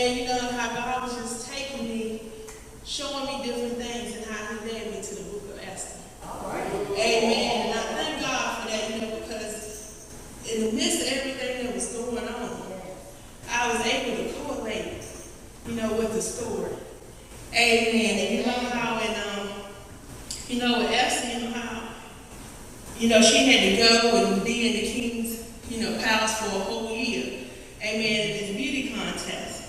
And you know how God was just taking me, showing me different things and how he led me to the book of Esther. All right. Amen. And I thank God for that, because in the midst of everything that was going on, I was able to correlate, with the story. Amen. And you know how with Esther, she had to go and be in the king's, palace for a whole year. Amen. In this beauty contest.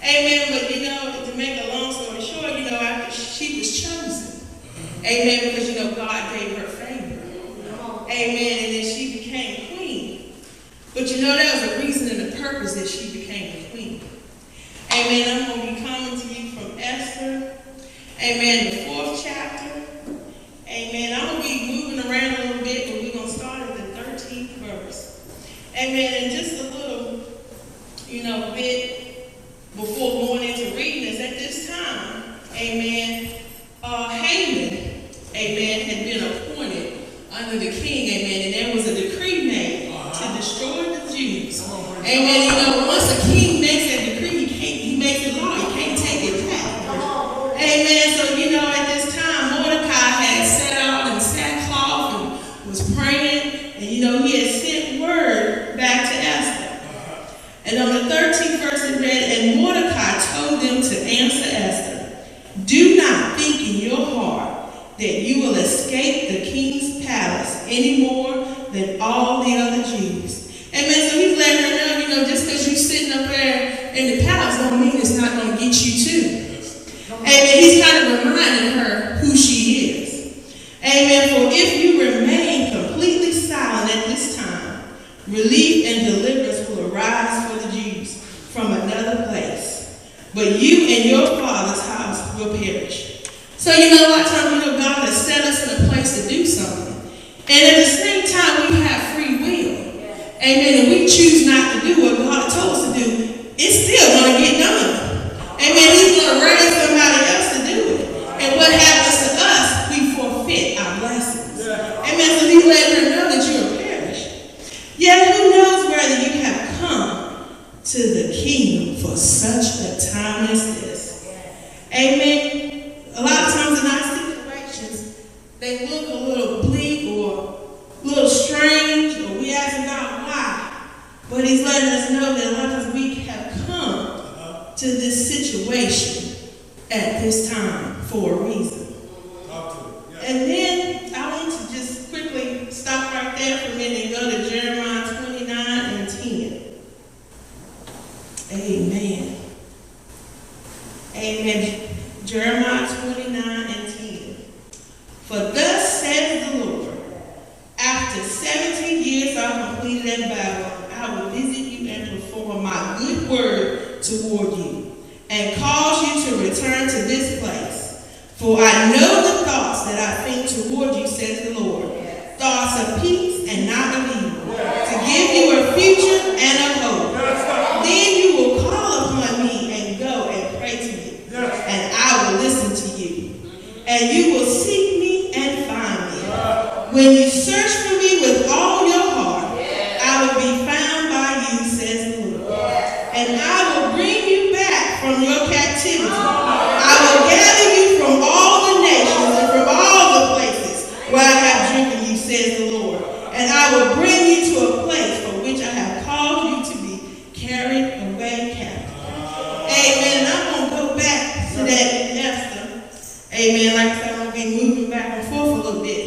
Amen. But, to make a long story short, after she was chosen. Amen. Because, God gave her favor. Amen. And then she became queen. But, there was a reason and a purpose that she became a queen. Amen. I'm going to be coming to you from Esther. Amen. The 4th chapter. Amen. I'm going to be moving around a little bit, but we're going to start at the 13th verse. Amen. And just a little, bit before going into reading is at this time, amen, Haman, amen, had been appointed under the king, amen, and there was a decree made to destroy the Jews. Amen. Once a king makes that decree, he makes it law. He can't take it back. Amen. So, at this time, Mordecai had sat out in sackcloth and was praying, and, he had sent word back to Esther. And on the 13th verse it read, and Mordecai told them to answer Esther, do not think in your heart that you will escape the king's palace any more than all the other Jews. Amen. So he's letting her know, just because you're sitting up there in the palace don't mean it's not going to get you too. Amen. He's kind of reminding her who she is. Amen. For if you remain completely silent at this time, relief and deliverance will arise for the Jews from another place. But you and your father's house will perish. So, a lot of times, God has set us in a place to do something. And at the same time, we have free will. Amen. And we choose not to do what God told us to do. It's still going to get done. Amen. He's going to raise somebody else to do it. And what happens to us, we forfeit our blessings. Amen. So he's letting her know that you are perished. Yet who knows whether you have come to the kingdom for such a time as this. Amen. A lot of times in our situations, they look a little bleak or a little strange, or we ask God why. But he's letting us know that a lot of times we have come to this situation at this time for a reason. And then I want to just quickly stop right there for a minute and go to Jeremiah 29 and 10. Amen. Amen. Jeremiah 29 and 10. For thus says the Lord, after 17 years I completed that battle, I will visit you and perform my good word toward you, and cause you to return to this place. For I know the thoughts that I think toward you, says the Lord, thoughts of peace and not of evil, to give you a future and a hope. Then you will call upon me and go and pray to me, and I will listen to you. And you will seek me and find me. When you search for me with all your heart, I will be found by you, says the Lord. And I will bring you back from your captivity. I will gather you from all the nations and from all the places where I have driven you, says the Lord. And I will bring you to a place for which I have called you to be carried away captive. Amen. And I'm going to go back to that in Esther. Amen. Like I said, I'm going to be moving back and forth a little bit.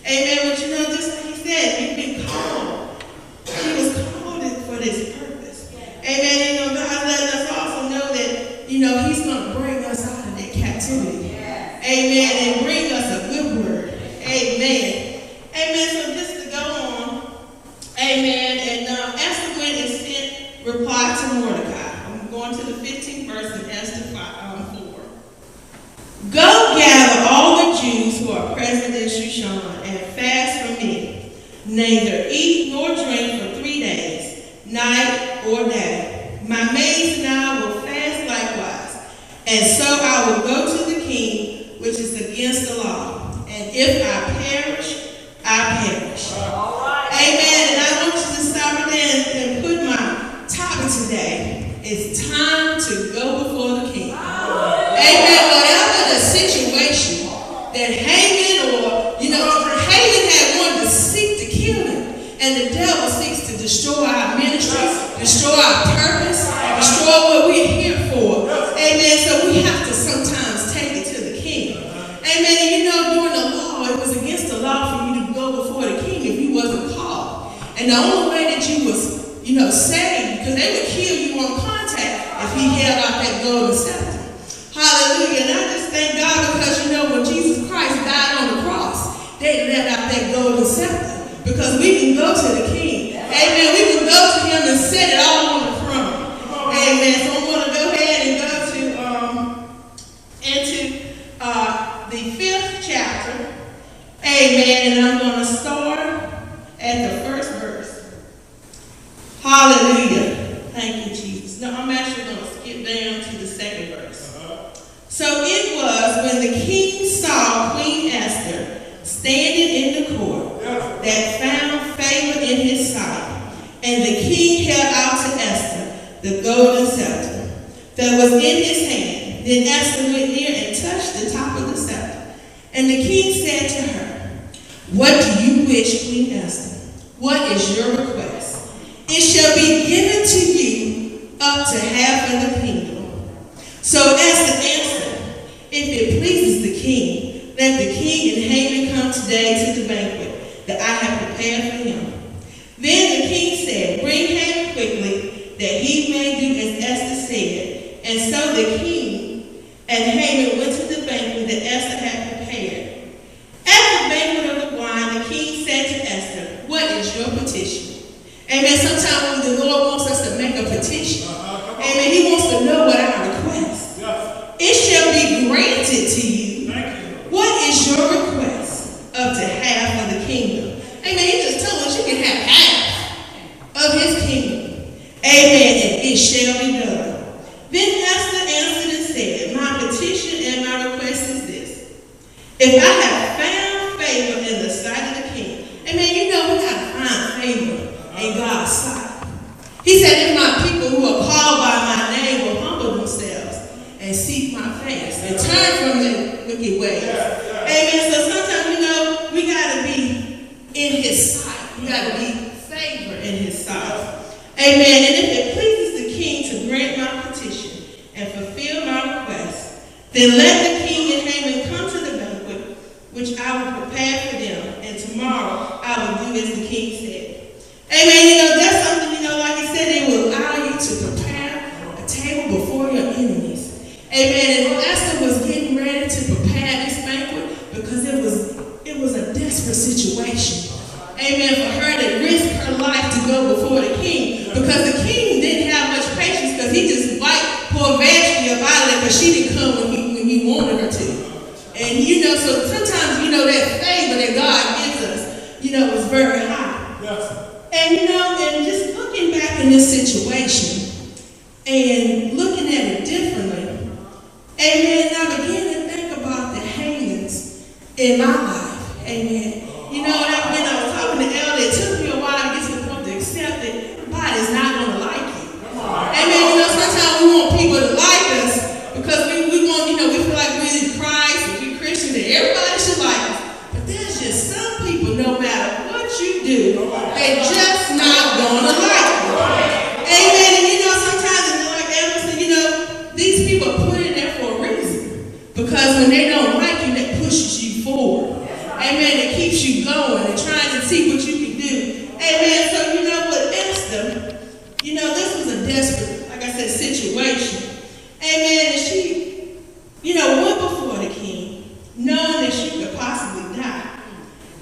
Amen. But just like he said, you've been called. He was called for this purpose. Amen. God let us also know that, he's going to bring us out of that captivity. Amen. And bring us a good word. Amen. Amen. So just to go on. Amen. And Esther went and sent reply to Mordecai. I'm going to the 15th verse in Esther 4. Go gather all the Jews who are present in Shushan and fast for me. Neither eat nor drink for 3 days, night or day. My maids and I will fast likewise. And so I will go to the king, which is against the law. And if I perish, I perish. All right. Amen. And I want you to stop it and put my topic today. today, it's time to go before the king. Amen. Whatever the situation that Haman Haman had wanted to seek to kill him. And the devil seeks to destroy our ministry, destroy our purpose, destroy what we're here for. Amen. So we have to sometimes take it to the king. Amen. And during the law, it was against the law for you to go before the king if you wasn't called. And the only way that you was, saved, because they would kill you on contact if he held out that golden scepter. Hallelujah. And I just thank God because, when Jesus Christ died on the cross, they let out that golden scepter. Because we can go to the king. Amen. We can go to him and set it all on the throne. Amen. So I'm going to go ahead and go into the 5th chapter. Amen. And I'm going to start at the first verse. Hallelujah. Thank you, Jesus. No, I'm actually going to skip down to the 2nd verse. So it was when the king saw Queen Esther standing in the court that found favor in his sight, and the king held out to Esther the golden scepter that was in his hand. Then Esther went near and touched the top of the scepter. And the king said to her, "What do you wish, Queen Esther? What is your request? It shall be given to you up to half of the kingdom." So Esther answered, "If it pleases the king, let the king and Haman come today to the banquet that I have prepared for him." Then the king said, "Bring Haman quickly, that he may do as Esther said." And so the king and Haman went to the banquet that Esther had prepared. At the banquet of the wine, the king said to Esther, "What is your petition?" Amen. Sometimes when the Lord wants us to make a petition, amen, he wants to know what our request. It shall be granted to you. What is your request? Up to half of the kingdom. Amen. He just told us you can have half of his kingdom. Amen. And it shall be done. Then Esther answered and said, "My petition and my request is this. If I have found favor in the sight of the king." Amen. We got to find favor in God's sight. He said, "If my people who are called by my name will humble themselves and seek my face and turn from their wicked ways." Amen. So sometimes, we got to be in his sight. We got to be favor in his sight. Amen. And if it pleases the king to grant my petition and fulfill my request, then let the king and Haman come to the banquet, which I will prepare for them, and tomorrow I will do as the king said. Amen. That's something, like he said, they will allow you to prepare a table before your enemies. Amen. And Esther was getting ready to prepare this banquet because it was a desperate situation. Amen. For her to risk her life to go before the king, because the king didn't have much patience, because he just wiped poor Vashti up out of there because she didn't come when he wanted her to. And so sometimes that favor that God gives us, was very high. And and just looking back in this situation and looking at it differently, amen, I began to think about the Hamans in my life. Amen. When I was talking to Elder, it took me a while to get to the point to accept that God is not going to like you. Amen. Sometimes we want people to like us because we want, we feel like we're in Christ and we're Christian and everybody should like us. But there's just some people, no matter what you do, they're just not going to like you. Amen. And sometimes, like Elder said, these people are put in there for a reason. Because when they don't like you, that pushes you forward. Amen. It keeps you going and trying to see what you can do. Amen. So, with Esther, this was a desperate, like I said, situation. Amen. And she, went before the king, knowing that she could possibly die.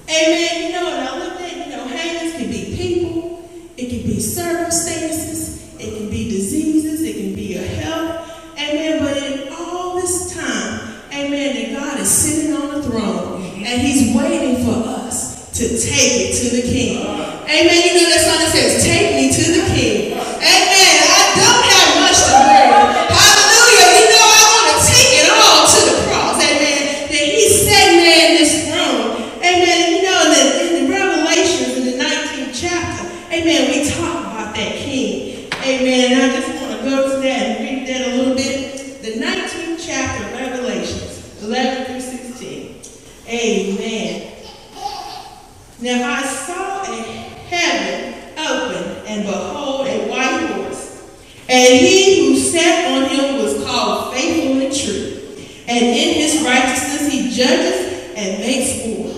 Amen. And I looked at, Hamans can be people, it can be circumstances, it can be diseases, it can be a health. Amen. But in all this time, amen, that God is sitting on the throne and he's waiting for us to take it to the king. Amen. That song that says, "Take me to the king." Amen. I don't have much to bring. Hallelujah. I want to take it all to the cross. Amen. That he's sitting there in this throne. Amen. In the Revelations in the 19th chapter, amen, we talk about that king. Amen. And I just want to go to that and read that a little bit. The 19th chapter of Revelations, 11 through 16. Amen. Now I saw a heaven open, and behold, a white horse. And he who sat on him was called Faithful and True. And in his righteousness he judges and makes war.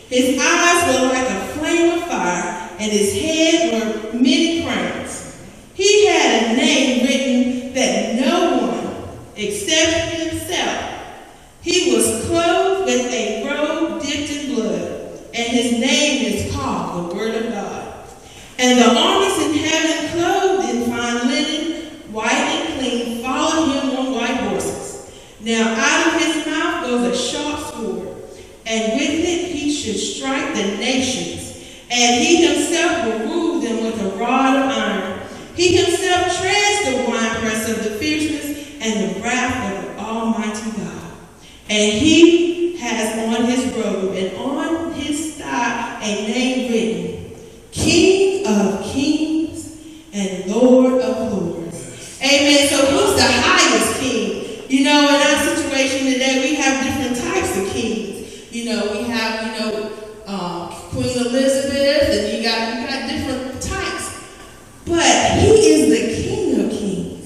His eyes were like a flame of fire, and his head were many crowns. He had a name written that no one except himself. He was clothed with a robe dipped in blood, and his name is called the Word of God. And the armies in heaven, clothed in fine linen, white and clean, followed him on white horses. Now out of his mouth goes a sharp sword, and with it he should strike the nations. And he himself will rule them with a rod of iron. He himself treads the winepress of the fierceness and the wrath of the Almighty God. And he has on his robe and on his thigh a name written, King of Kings and Lord of Lords. Amen. So who's the highest king? You know, in our situation today, we have different types of kings. You know, we have, Queen Elizabeth, and you got different types. But he is the King of Kings.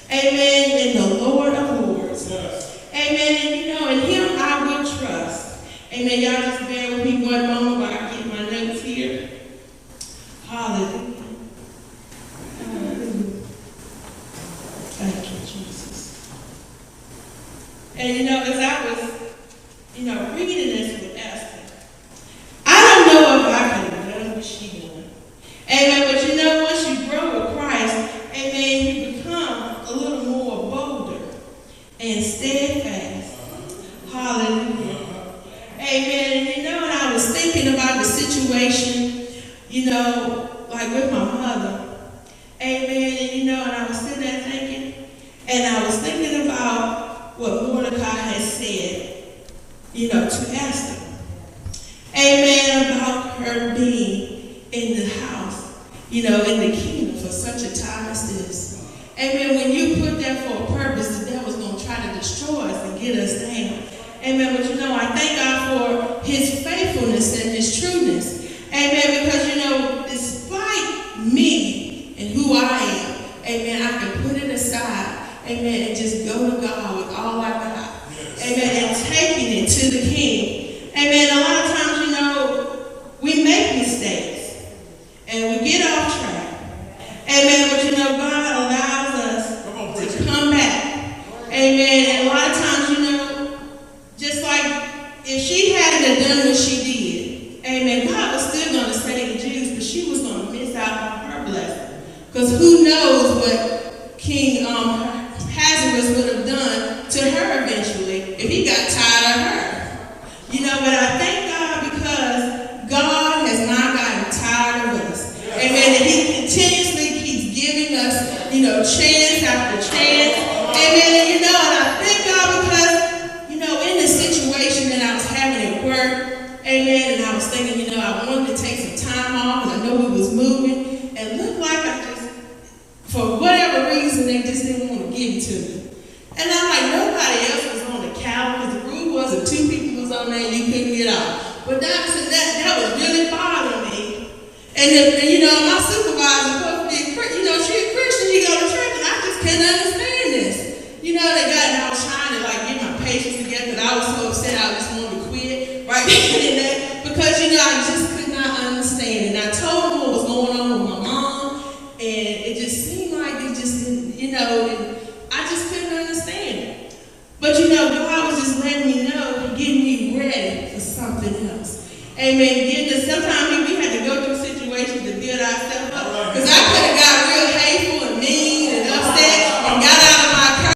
Amen. And the Lord of Lords. Amen. And in him I will trust. Amen. Y'all just bear with me one moment while I get my notes here. Hallelujah. Hallelujah. Thank you, Jesus. And as I was, reading this with Esther, I don't know if I could have done what she done. Amen. But once you grow with Christ, amen, you become a little more bolder and steadfast. Hallelujah. Amen. And I was thinking about the situation, like with my mother. Amen. And I was sitting there thinking, and I was thinking about what Mordecai had said, to Esther. Amen. About her being in the house, in the kingdom for such a time as this. Amen. When you put that for a purpose, the devil's going to try to destroy us and get us down. Amen. But I thank God for his faithfulness and his trueness. Amen. Because, despite me and who I am, amen, I can put it aside, amen, and just go to God with all I got. Amen. And taking it to the King. Amen. A lot of times, we make mistakes and we get off track. Amen. But God allows us to come back. Amen. And a lot of times, just like if she hadn't done what she did, amen, God was still going to save the Jews, but she was going to miss out on her blessing. Because who knows what King Ahasuerus would have done to her eventually if he got tired of her. But I thank God because God has not gotten tired of us. Amen. And he continuously keeps giving us, chance after chance. Amen. And I thank God because, in the situation that I was having at work, amen, and I was thinking, I wanted to take some time off and I know we was moving, and looked like for whatever reason, they just didn't want to give it to me. And I'm like, nobody else was on the couch because the rule was if two people was on there, you couldn't get off. But that was really bothering me. And my supervisor supposed to be she a Christian, you go to church, and I just couldn't understand this. And I was trying to get my patience together, because I was so upset I just wanted to quit right then and there, because I just could not understand. And I told them what was going on with my mom, and it just seemed like it just didn't, and I just couldn't understand it. But God was just letting me know, getting me ready for something else. Amen. Sometimes we had to go through situations to build ourselves up. Because I